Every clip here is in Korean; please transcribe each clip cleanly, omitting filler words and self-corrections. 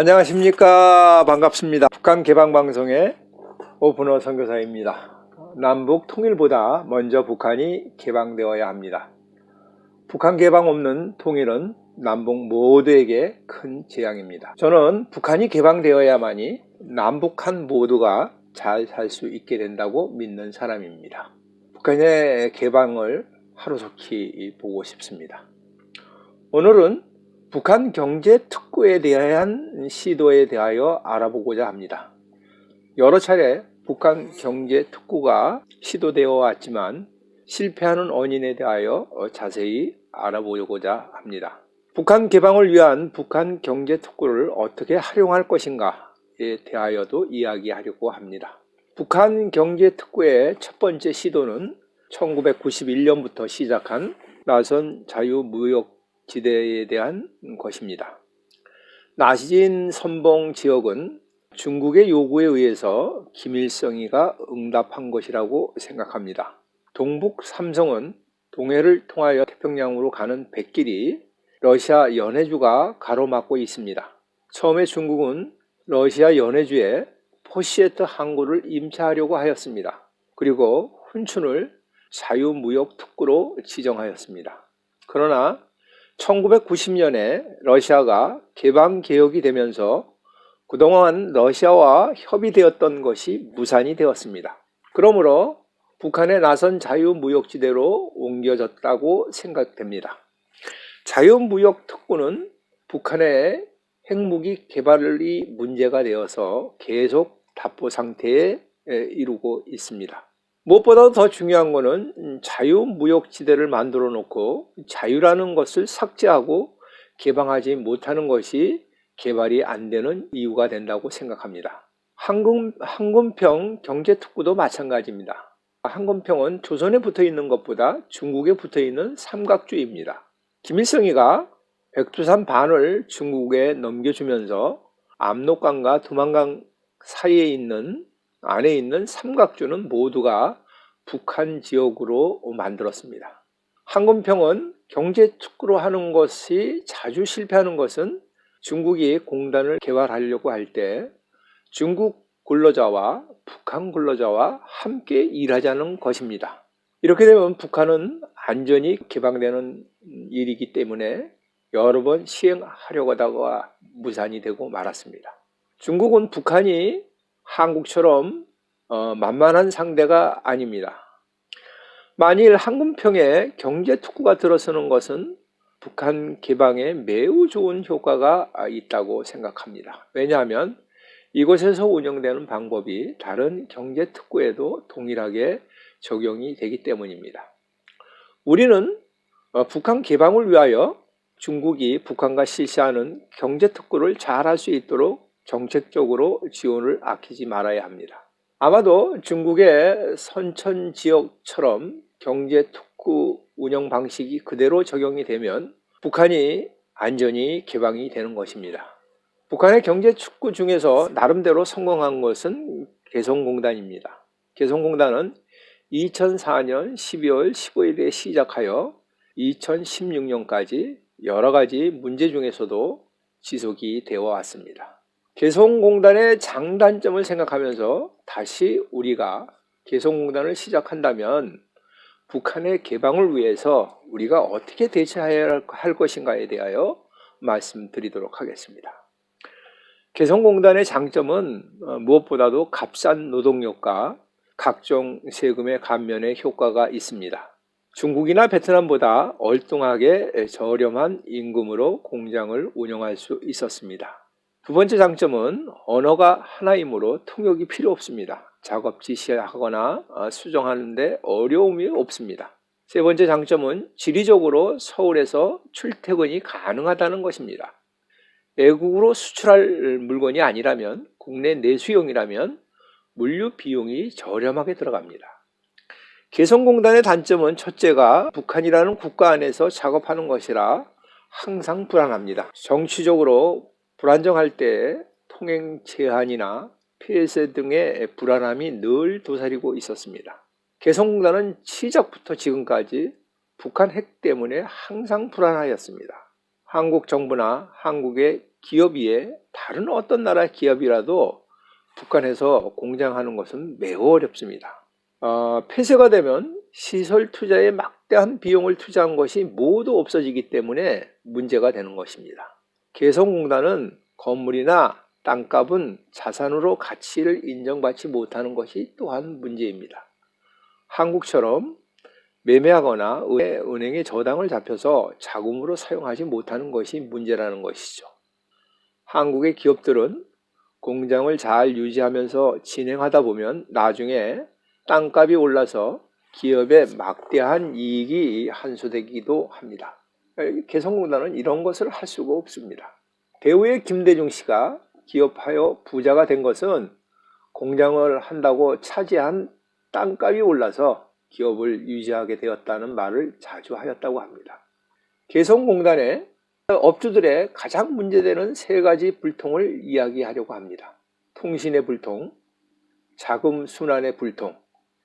안녕하십니까. 반갑습니다. 북한 개방방송의 오픈어 선교사입니다. 남북 통일보다 먼저 북한이 개방되어야 합니다. 북한 개방 없는 통일은 남북 모두에게 큰 재앙입니다. 저는 북한이 개방되어야만이 남북한 모두가 잘 살 수 있게 된다고 믿는 사람입니다. 북한의 개방을 하루속히 보고 싶습니다. 오늘은 북한 경제특구에 대한 시도에 대하여 알아보고자 합니다. 여러 차례 북한 경제특구가 시도되어 왔지만 실패하는 원인에 대하여 자세히 알아보고자 합니다. 북한 개방을 위한 북한 경제특구를 어떻게 활용할 것인가에 대하여도 이야기하려고 합니다. 북한 경제특구의 첫 번째 시도는 1991년부터 시작한 나선 자유무역 지대에 대한 것입니다. 나시진 선봉 지역은 중국의 요구에 의해서 김일성이가 응답한 것이라고 생각합니다. 동북 삼성은 동해를 통하여 태평양으로 가는 백길이 러시아 연해주가 가로막고 있습니다. 처음에 중국은 러시아 연해주에 포시에트 항구를 임차하려고 하였습니다. 그리고 훈춘을 자유무역 특구로 지정하였습니다. 그러나 1990년에 러시아가 개방개혁이 되면서 그동안 러시아와 협의되었던 것이 무산이 되었습니다. 그러므로 북한의 나선 자유무역지대로 옮겨졌다고 생각됩니다. 자유무역 특구는 북한의 핵무기 개발이 문제가 되어서 계속 답보 상태에 이르고 있습니다. 무엇보다도 더 중요한 것은 자유무역지대를 만들어 놓고 자유라는 것을 삭제하고 개방하지 못하는 것이 개발이 안 되는 이유가 된다고 생각합니다. 한군평 경제특구도 마찬가지입니다. 한군평은 조선에 붙어 있는 것보다 중국에 붙어 있는 삼각주의입니다. 김일성이가 백두산 반을 중국에 넘겨주면서 압록강과 두만강 사이에 안에 있는 삼각주는 모두가 북한 지역으로 만들었습니다. 한군평은 경제특구로 하는 것이 자주 실패하는 것은 중국이 공단을 개발하려고 할 때 중국 근로자와 북한 근로자와 함께 일하자는 것입니다. 이렇게 되면 북한은 안전이 개방되는 일이기 때문에 여러 번 시행하려고 하다가 무산이 되고 말았습니다. 중국은 북한이 한국처럼 만만한 상대가 아닙니다. 만일 한군평에 경제특구가 들어서는 것은 북한 개방에 매우 좋은 효과가 있다고 생각합니다. 왜냐하면 이곳에서 운영되는 방법이 다른 경제특구에도 동일하게 적용이 되기 때문입니다. 우리는 북한 개방을 위하여 중국이 북한과 실시하는 경제특구를 잘할 수 있도록 정책적으로 지원을 아끼지 말아야 합니다. 아마도 중국의 선천 지역처럼 경제특구 운영 방식이 그대로 적용이 되면 북한이 안전히 개방이 되는 것입니다. 북한의 경제특구 중에서 나름대로 성공한 것은 개성공단입니다. 개성공단은 2004년 12월 15일에 시작하여 2016년까지 여러 가지 문제 중에서도 지속이 되어 왔습니다. 개성공단의 장단점을 생각하면서 다시 우리가 개성공단을 시작한다면 북한의 개방을 위해서 우리가 어떻게 대처해야 할 것인가에 대하여 말씀드리도록 하겠습니다. 개성공단의 장점은 무엇보다도 값싼 노동력과 각종 세금의 감면의 효과가 있습니다. 중국이나 베트남보다 얼뚱하게 저렴한 임금으로 공장을 운영할 수 있었습니다. 두 번째 장점은 언어가 하나이므로 통역이 필요 없습니다. 작업 지시하거나 수정하는 데 어려움이 없습니다. 세 번째 장점은 지리적으로 서울에서 출퇴근이 가능하다는 것입니다. 외국으로 수출할 물건이 아니라면 국내 내수용이라면 물류 비용이 저렴하게 들어갑니다. 개성공단의 단점은 첫째가 북한이라는 국가 안에서 작업하는 것이라 항상 불안합니다. 정치적으로 불안정할 때 통행 제한이나 폐쇄 등의 불안함이 늘 도사리고 있었습니다. 개성공단은 시작부터 지금까지 북한 핵 때문에 항상 불안하였습니다. 한국 정부나 한국의 기업 외에 다른 어떤 나라 기업이라도 북한에서 공장하는 것은 매우 어렵습니다. 폐쇄가 되면 시설 투자에 막대한 비용을 투자한 것이 모두 없어지기 때문에 문제가 되는 것입니다. 개성공단은 건물이나 땅값은 자산으로 가치를 인정받지 못하는 것이 또한 문제입니다. 한국처럼 매매하거나 은행에 저당을 잡혀서 자금으로 사용하지 못하는 것이 문제라는 것이죠. 한국의 기업들은 공장을 잘 유지하면서 진행하다 보면 나중에 땅값이 올라서 기업에 막대한 이익이 환수되기도 합니다. 개성공단은 이런 것을 할 수가 없습니다. 배우의 김대중 씨가 기업하여 부자가 된 것은 공장을 한다고 차지한 땅값이 올라서 기업을 유지하게 되었다는 말을 자주 하였다고 합니다. 개성공단의 업주들의 가장 문제되는 세 가지 불통을 이야기하려고 합니다. 통신의 불통, 자금 순환의 불통,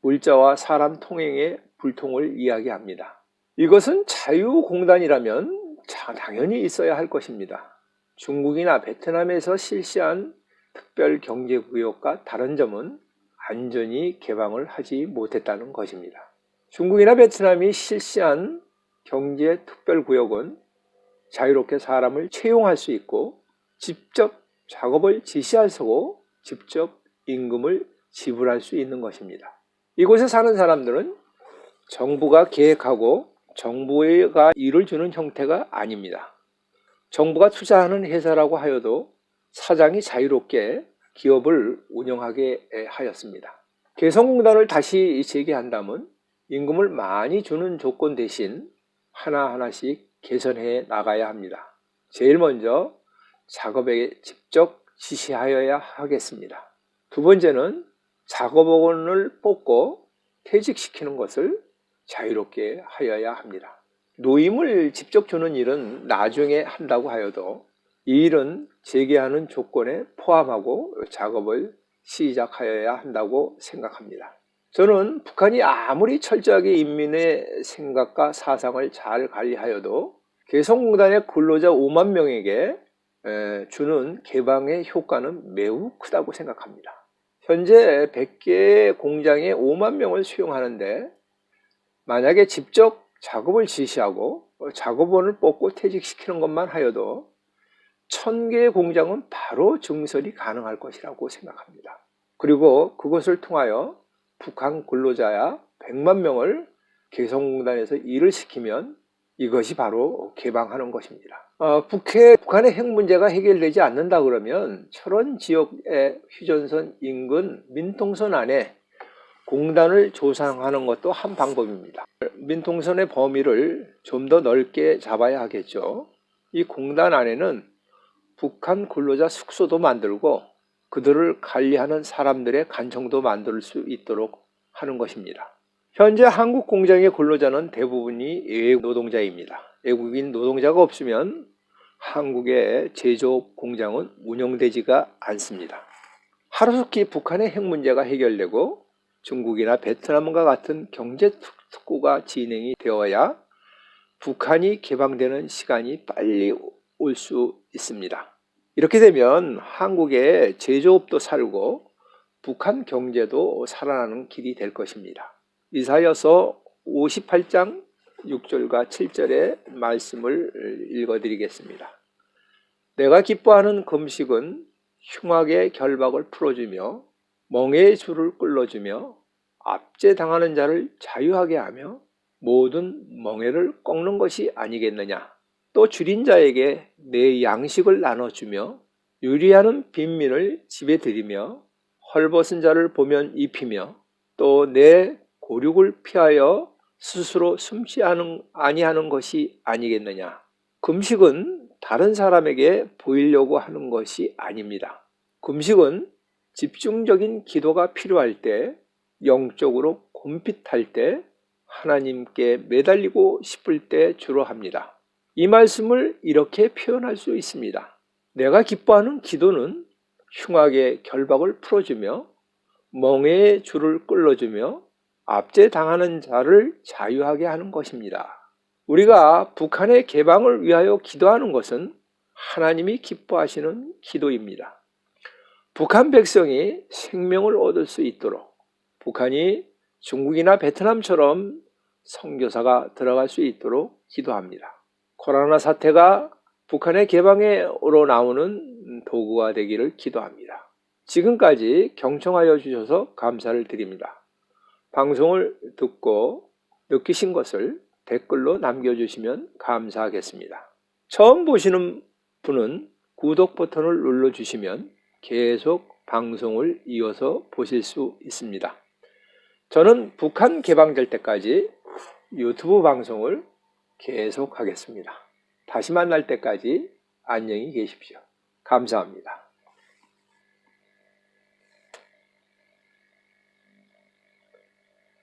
물자와 사람 통행의 불통을 이야기합니다. 이것은 자유공단이라면 당연히 있어야 할 것입니다. 중국이나 베트남에서 실시한 특별경제구역과 다른 점은 완전히 개방을 하지 못했다는 것입니다. 중국이나 베트남이 실시한 경제특별구역은 자유롭게 사람을 채용할 수 있고 직접 작업을 지시할 수 있고 직접 임금을 지불할 수 있는 것입니다. 이곳에 사는 사람들은 정부가 계획하고 정부가 일을 주는 형태가 아닙니다. 정부가 투자하는 회사라고 하여도 사장이 자유롭게 기업을 운영하게 하였습니다. 개성공단을 다시 재개한다면 임금을 많이 주는 조건 대신 하나하나씩 개선해 나가야 합니다. 제일 먼저 작업에 직접 지시하여야 하겠습니다. 두 번째는 작업원을 뽑고 퇴직시키는 것을 자유롭게 하여야 합니다. 노임을 직접 주는 일은 나중에 한다고 하여도 이 일은 재개하는 조건에 포함하고 작업을 시작하여야 한다고 생각합니다. 저는 북한이 아무리 철저하게 인민의 생각과 사상을 잘 관리하여도 개성공단의 근로자 5만 명에게 주는 개방의 효과는 매우 크다고 생각합니다. 현재 100개의 공장에 5만 명을 수용하는데 만약에 직접 작업을 지시하고 작업원을 뽑고 퇴직시키는 것만 하여도 1000개의 공장은 바로 증설이 가능할 것이라고 생각합니다. 그리고 그것을 통하여 북한 근로자야 100만 명을 개성공단에서 일을 시키면 이것이 바로 개방하는 것입니다. 북한의 핵 문제가 해결되지 않는다 그러면 철원 지역의 휴전선 인근 민통선 안에 공단을 조성하는 것도 한 방법입니다. 민통선의 범위를 좀 더 넓게 잡아야 하겠죠. 이 공단 안에는 북한 근로자 숙소도 만들고 그들을 관리하는 사람들의 간청도 만들 수 있도록 하는 것입니다. 현재 한국 공장의 근로자는 대부분이 외국 노동자입니다. 외국인 노동자가 없으면 한국의 제조업 공장은 운영되지가 않습니다. 하루속히 북한의 핵 문제가 해결되고 중국이나 베트남과 같은 경제 특구가 진행이 되어야 북한이 개방되는 시간이 빨리 올 수 있습니다. 이렇게 되면 한국의 제조업도 살고 북한 경제도 살아나는 길이 될 것입니다. 이사야서 58장 6절과 7절의 말씀을 읽어드리겠습니다. 내가 기뻐하는 금식은 흉악의 결박을 풀어주며 멍에의 줄을 끌어주며 압제당하는 자를 자유하게 하며 모든 멍에를 꺾는 것이 아니겠느냐. 또 줄인 자에게 내 양식을 나눠주며 유리하는 빈민을 집에 들이며 헐벗은 자를 보면 입히며 또 내 고륙을 피하여 스스로 숨지 아니하는 것이 아니겠느냐. 금식은 다른 사람에게 보이려고 하는 것이 아닙니다. 금식은 집중적인 기도가 필요할 때, 영적으로 곰핏할 때, 하나님께 매달리고 싶을 때 주로 합니다. 이 말씀을 이렇게 표현할 수 있습니다. 내가 기뻐하는 기도는 흉악의 결박을 풀어주며 멍에의 줄을 끌어주며 압제당하는 자를 자유하게 하는 것입니다. 우리가 북한의 개방을 위하여 기도하는 것은 하나님이 기뻐하시는 기도입니다. 북한 백성이 생명을 얻을 수 있도록, 북한이 중국이나 베트남처럼 선교사가 들어갈 수 있도록 기도합니다. 코로나 사태가 북한의 개방으로 나오는 도구가 되기를 기도합니다. 지금까지 경청하여 주셔서 감사를 드립니다. 방송을 듣고 느끼신 것을 댓글로 남겨주시면 감사하겠습니다. 처음 보시는 분은 구독 버튼을 눌러주시면 계속 방송을 이어서 보실 수 있습니다. 저는 북한 개방될 때까지 유튜브 방송을 계속 하겠습니다. 다시 만날 때까지 안녕히 계십시오. 감사합니다.